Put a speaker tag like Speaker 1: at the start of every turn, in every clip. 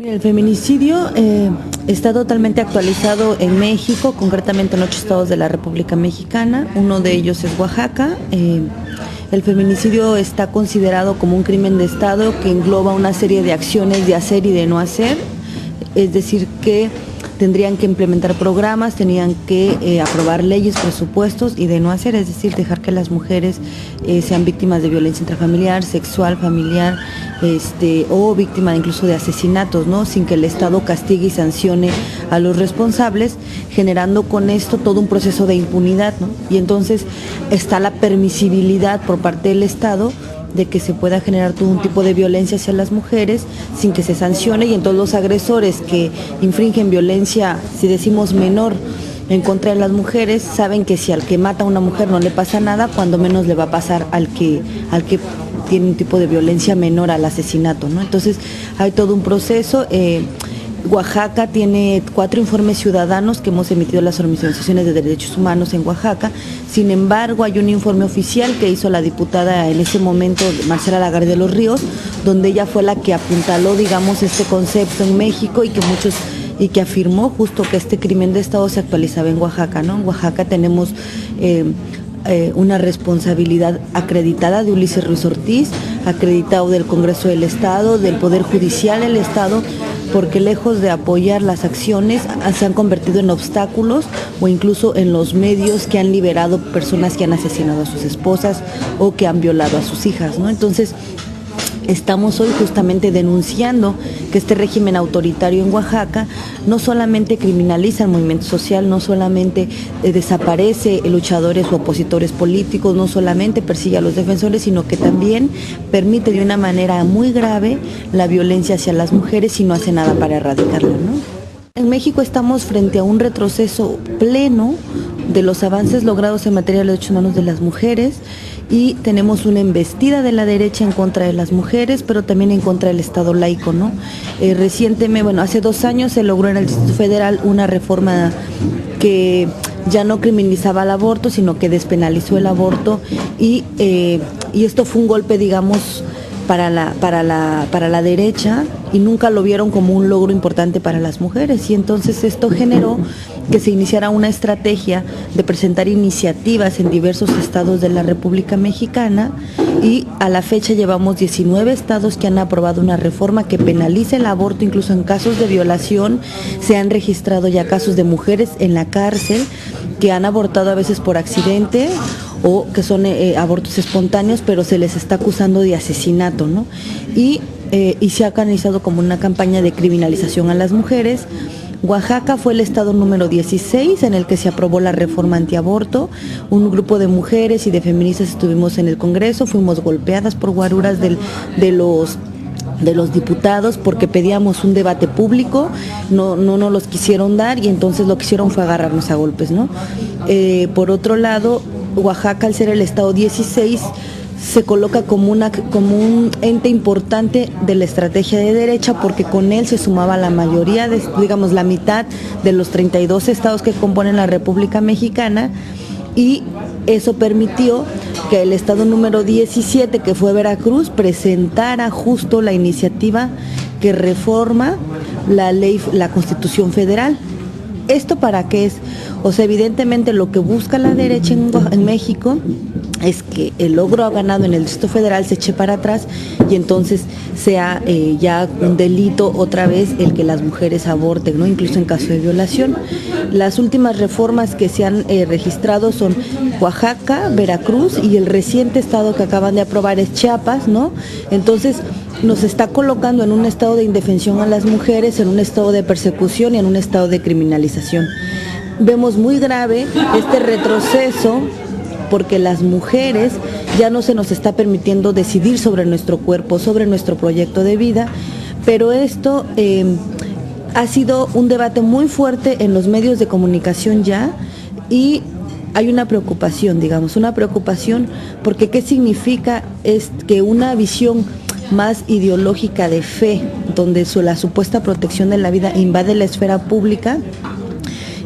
Speaker 1: El feminicidio está totalmente actualizado en México, concretamente en 8 estados de la República Mexicana. Uno de ellos es Oaxaca. El feminicidio está considerado como un crimen de Estado que engloba una serie de acciones de hacer y de no hacer, es decir, que tendrían que implementar programas, tenían que aprobar leyes, presupuestos y de no hacer, es decir, dejar que las mujeres sean víctimas de violencia intrafamiliar, sexual, familiar, o víctima incluso de asesinatos, ¿no? Sin que el Estado castigue y sancione a los responsables, generando con esto todo un proceso de impunidad, ¿no? Y entonces está la permisibilidad por parte del Estado de que se pueda generar todo un tipo de violencia hacia las mujeres sin que se sancione, y entonces los agresores que infringen violencia, si decimos menor, en contra de las mujeres, saben que si al que mata a una mujer no le pasa nada, cuando menos le va a pasar al que tiene un tipo de violencia menor al asesinato, ¿no? Entonces hay todo un proceso. Oaxaca tiene 4 informes ciudadanos que hemos emitido las organizaciones de derechos humanos en Oaxaca. Sin embargo, hay un informe oficial que hizo la diputada en ese momento, Marcela Lagarde de los Ríos, donde ella fue la que apuntaló, digamos, este concepto en México y que afirmó justo que este crimen de Estado se actualizaba en Oaxaca, ¿no? En Oaxaca tenemos una responsabilidad acreditada de Ulises Ruiz Ortiz, acreditado del Congreso del Estado, del Poder Judicial del Estado, porque lejos de apoyar las acciones se han convertido en obstáculos o incluso en los medios que han liberado personas que han asesinado a sus esposas o que han violado a sus hijas, ¿no? Entonces, estamos hoy justamente denunciando que este régimen autoritario en Oaxaca no solamente criminaliza el movimiento social, no solamente desaparece luchadores o opositores políticos, no solamente persigue a los defensores, sino que también permite de una manera muy grave la violencia hacia las mujeres y no hace nada para erradicarla, ¿no? En México estamos frente a un retroceso pleno de los avances logrados en materia de los derechos humanos de las mujeres, y tenemos una embestida de la derecha en contra de las mujeres, pero también en contra del Estado laico, ¿no? Recientemente, hace 2 años se logró en el Distrito Federal una reforma que ya no criminalizaba el aborto, sino que despenalizó el aborto, y esto fue un golpe, digamos, para la derecha, y nunca lo vieron como un logro importante para las mujeres, y entonces esto generó que se iniciara una estrategia de presentar iniciativas en diversos estados de la República Mexicana, y a la fecha llevamos 19 estados que han aprobado una reforma que penaliza el aborto. Incluso en casos de violación se han registrado ya casos de mujeres en la cárcel que han abortado a veces por accidente o que son abortos espontáneos, pero se les está acusando de asesinato, ¿no? Y se ha canalizado como una campaña de criminalización a las mujeres. Oaxaca fue el estado número 16 en el que se aprobó la reforma antiaborto. Un grupo de mujeres y de feministas estuvimos en el Congreso, fuimos golpeadas por guaruras de los diputados porque pedíamos un debate público, no nos los quisieron dar, y entonces lo que hicieron fue agarrarnos a golpes, ¿no? Por otro lado, Oaxaca, al ser el estado 16, se coloca como un ente importante de la estrategia de derecha, porque con él se sumaba la mayoría, digamos la mitad de los 32 estados que componen la República Mexicana, y eso permitió que el estado número 17, que fue Veracruz, presentara justo la iniciativa que reforma la Constitución Federal. ¿Esto para qué es? O sea, evidentemente lo que busca la derecha en México es que el logro ganado en el Distrito Federal se eche para atrás, y entonces sea ya un delito otra vez el que las mujeres aborten, ¿no? Incluso en caso de violación. Las últimas reformas que se han registrado son Oaxaca, Veracruz, y el reciente estado que acaban de aprobar es Chiapas, ¿no? Entonces nos está colocando en un estado de indefensión a las mujeres, en un estado de persecución y en un estado de criminalización. Vemos muy grave este retroceso porque las mujeres ya no se nos está permitiendo decidir sobre nuestro cuerpo, sobre nuestro proyecto de vida, pero esto ha sido un debate muy fuerte en los medios de comunicación ya, y hay una preocupación, porque ¿qué significa? Es que una visión más ideológica de fe, donde la supuesta protección de la vida invade la esfera pública,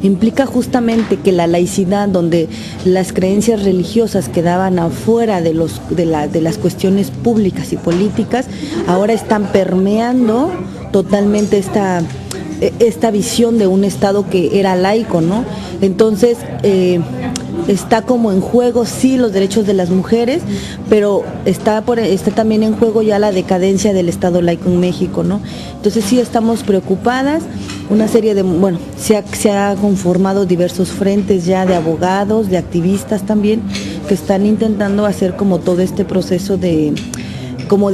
Speaker 1: implica justamente que la laicidad, donde las creencias religiosas quedaban afuera de las cuestiones públicas y políticas, ahora están permeando totalmente esta visión de un Estado que era laico, ¿no? Entonces, está como en juego, sí, los derechos de las mujeres, pero está también en juego ya la decadencia del Estado laico en México, ¿no? Entonces sí estamos preocupadas, se ha conformado diversos frentes ya de abogados, de activistas también, que están intentando hacer como todo este proceso de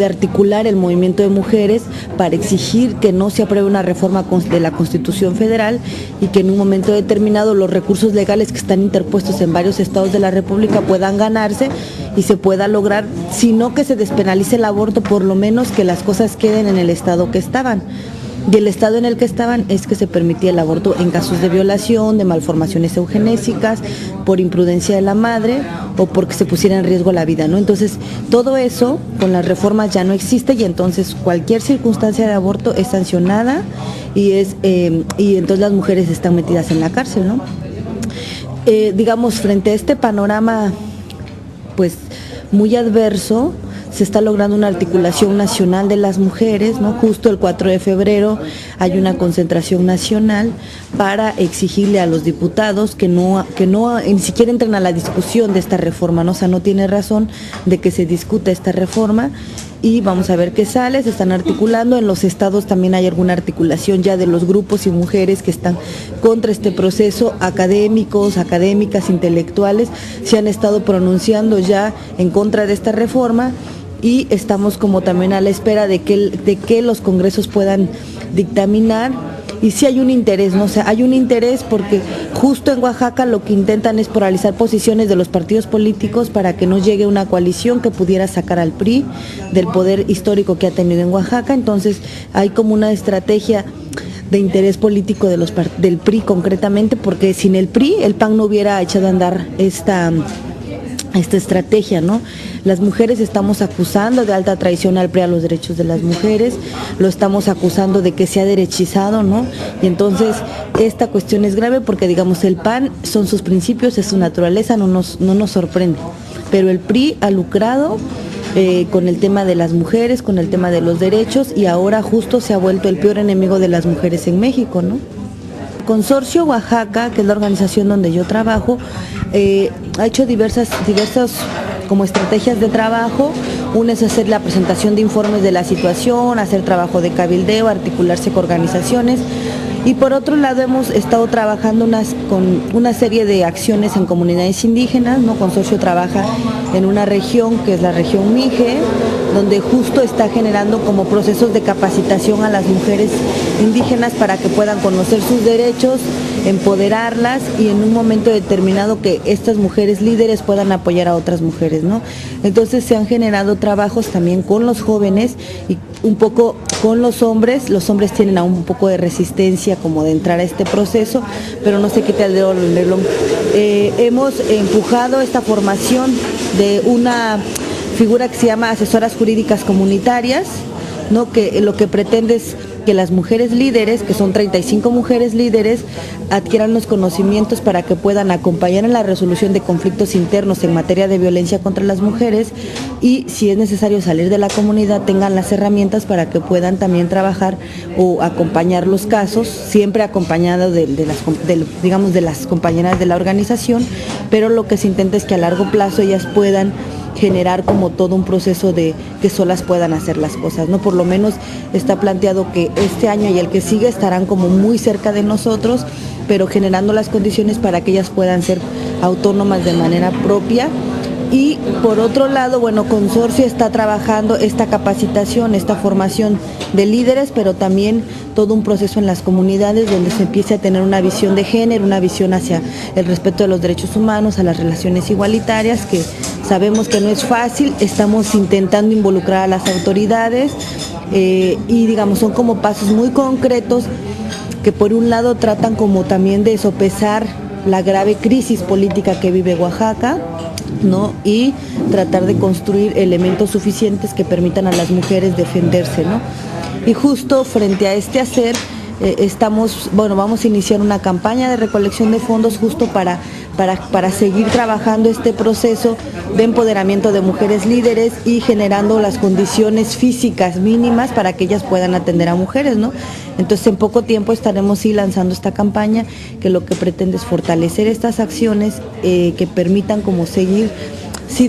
Speaker 1: articular el movimiento de mujeres para exigir que no se apruebe una reforma de la Constitución Federal y que en un momento determinado los recursos legales que están interpuestos en varios estados de la República puedan ganarse y se pueda lograr, si no que se despenalice el aborto, por lo menos que las cosas queden en el estado que estaban. Y el estado en el que estaban es que se permitía el aborto en casos de violación, de malformaciones eugenésicas, por imprudencia de la madre o porque se pusiera en riesgo la vida, ¿no? Entonces, todo eso con las reformas ya no existe y entonces cualquier circunstancia de aborto es sancionada y entonces las mujeres están metidas en la cárcel, ¿no? Digamos, frente a este panorama, pues, muy adverso, se está logrando una articulación nacional de las mujeres, ¿no? Justo el 4 de febrero hay una concentración nacional para exigirle a los diputados que no ni siquiera entren a la discusión de esta reforma, ¿no? O sea, no tiene razón de que se discuta esta reforma y vamos a ver qué sale. Se están articulando, en los estados también hay alguna articulación ya de los grupos y mujeres que están contra este proceso, académicos, académicas, intelectuales, se han estado pronunciando ya en contra de esta reforma y estamos como también a la espera de que los congresos puedan dictaminar. Y sí hay un interés, ¿no? O sea, hay un interés porque justo en Oaxaca lo que intentan es polarizar posiciones de los partidos políticos para que no llegue una coalición que pudiera sacar al PRI del poder histórico que ha tenido en Oaxaca. Entonces hay como una estrategia de interés político del PRI concretamente, porque sin el PRI el PAN no hubiera echado a andar esta estrategia, ¿no? Las mujeres estamos acusando de alta traición al PRI a los derechos de las mujeres, lo estamos acusando de que se ha derechizado, ¿no? Y entonces esta cuestión es grave porque, digamos, el PAN son sus principios, es su naturaleza, no nos sorprende, pero el PRI ha lucrado con el tema de las mujeres, con el tema de los derechos y ahora justo se ha vuelto el peor enemigo de las mujeres en México, ¿no? Consorcio Oaxaca, que es la organización donde yo trabajo, ha hecho diversas como estrategias de trabajo. Una es hacer la presentación de informes de la situación, hacer trabajo de cabildeo, articularse con organizaciones. Y por otro lado hemos estado trabajando con una serie de acciones en comunidades indígenas, ¿no? Consorcio trabaja en una región que es la región Mije, donde justo está generando como procesos de capacitación a las mujeres indígenas para que puedan conocer sus derechos, empoderarlas y en un momento determinado que estas mujeres líderes puedan apoyar a otras mujeres, ¿no? Entonces se han generado trabajos también con los jóvenes y un poco con los hombres tienen aún un poco de resistencia como de entrar a este proceso, pero no sé qué tal de leerlo. Hemos empujado esta formación de una figura que se llama asesoras jurídicas comunitarias, ¿no? Que lo que pretende es que las mujeres líderes, que son 35 mujeres líderes, adquieran los conocimientos para que puedan acompañar en la resolución de conflictos internos en materia de violencia contra las mujeres y si es necesario salir de la comunidad tengan las herramientas para que puedan también trabajar o acompañar los casos, siempre acompañado de las compañeras de la organización, pero lo que se intenta es que a largo plazo ellas puedan generar como todo un proceso de que solas puedan hacer las cosas, ¿no? Por lo menos está planteado que este año y el que sigue estarán como muy cerca de nosotros, pero generando las condiciones para que ellas puedan ser autónomas de manera propia. Y por otro lado, bueno, Consorcio está trabajando esta capacitación, esta formación de líderes, pero también todo un proceso en las comunidades donde se empiece a tener una visión de género, una visión hacia el respeto de los derechos humanos, a las relaciones igualitarias, que sabemos que no es fácil, estamos intentando involucrar a las autoridades y digamos son como pasos muy concretos que por un lado tratan como también de sopesar la grave crisis política que vive Oaxaca, ¿no? Y tratar de construir elementos suficientes que permitan a las mujeres defenderse, ¿no? Y justo frente a este hacer, vamos a iniciar una campaña de recolección de fondos justo para seguir trabajando este proceso de empoderamiento de mujeres líderes y generando las condiciones físicas mínimas para que ellas puedan atender a mujeres, ¿no? Entonces, en poco tiempo estaremos lanzando esta campaña que lo que pretende es fortalecer estas acciones que permitan como seguir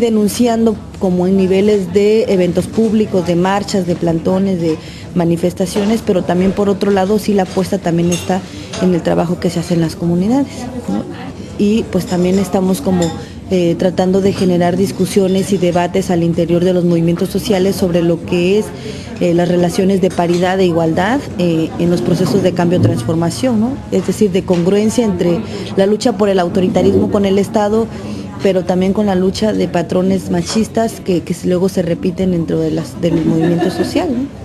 Speaker 1: denunciando como en niveles de eventos públicos, de marchas, de plantones, de manifestaciones, pero también por otro lado la apuesta también está en el trabajo que se hace en las comunidades, ¿no? Y pues también estamos como tratando de generar discusiones y debates al interior de los movimientos sociales sobre lo que es las relaciones de paridad e igualdad en los procesos de cambio o transformación, ¿no? Es decir, de congruencia entre la lucha por el autoritarismo con el Estado, pero también con la lucha de patrones machistas que luego se repiten dentro del movimiento social, ¿no?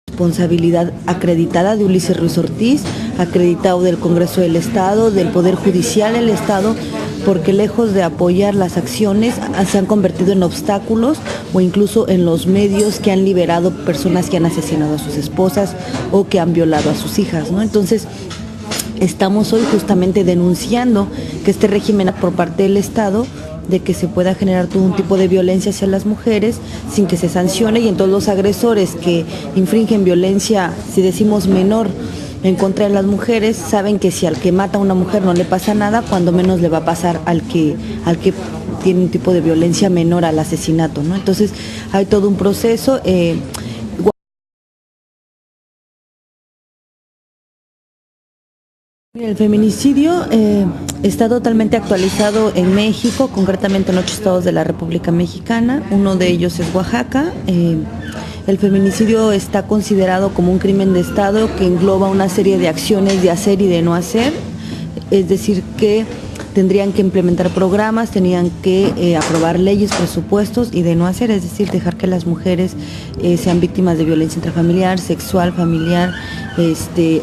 Speaker 1: Responsabilidad acreditada de Ulises Ruiz Ortiz, acreditado del Congreso del Estado, del Poder Judicial del Estado, porque lejos de apoyar las acciones se han convertido en obstáculos o incluso en los medios que han liberado personas que han asesinado a sus esposas o que han violado a sus hijas, ¿no? Entonces, estamos hoy justamente denunciando que este régimen por parte del Estado de que se pueda generar todo un tipo de violencia hacia las mujeres sin que se sancione, y entonces los agresores que infringen violencia, si decimos menor, en contra de las mujeres, saben que si al que mata a una mujer no le pasa nada, cuando menos le va a pasar al que tiene un tipo de violencia menor al asesinato, ¿no? Entonces hay todo un proceso. El feminicidio está totalmente actualizado en México, concretamente en 8 estados de la República Mexicana. Uno de ellos es Oaxaca. El feminicidio está considerado como un crimen de Estado que engloba una serie de acciones de hacer y de no hacer, es decir, que tendrían que implementar programas, tenían que aprobar leyes, presupuestos, y de no hacer, es decir, dejar que las mujeres sean víctimas de violencia intrafamiliar, sexual, familiar,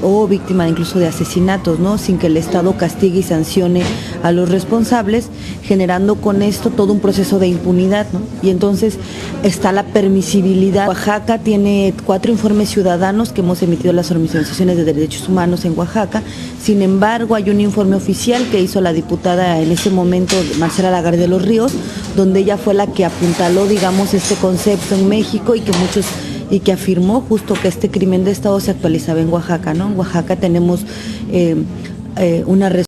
Speaker 1: o víctima incluso de asesinatos, ¿no? Sin que el Estado castigue y sancione a los responsables, generando con esto todo un proceso de impunidad, ¿no? Y entonces está la permisibilidad. Oaxaca tiene 4 informes ciudadanos que hemos emitido las organizaciones de derechos humanos en Oaxaca. Sin embargo, hay un informe oficial que hizo la diputada en ese momento, Marcela Lagarde de los Ríos, donde ella fue la que apuntaló, digamos, este concepto en México y que afirmó justo que este crimen de Estado se actualizaba en Oaxaca, ¿no? En Oaxaca tenemos una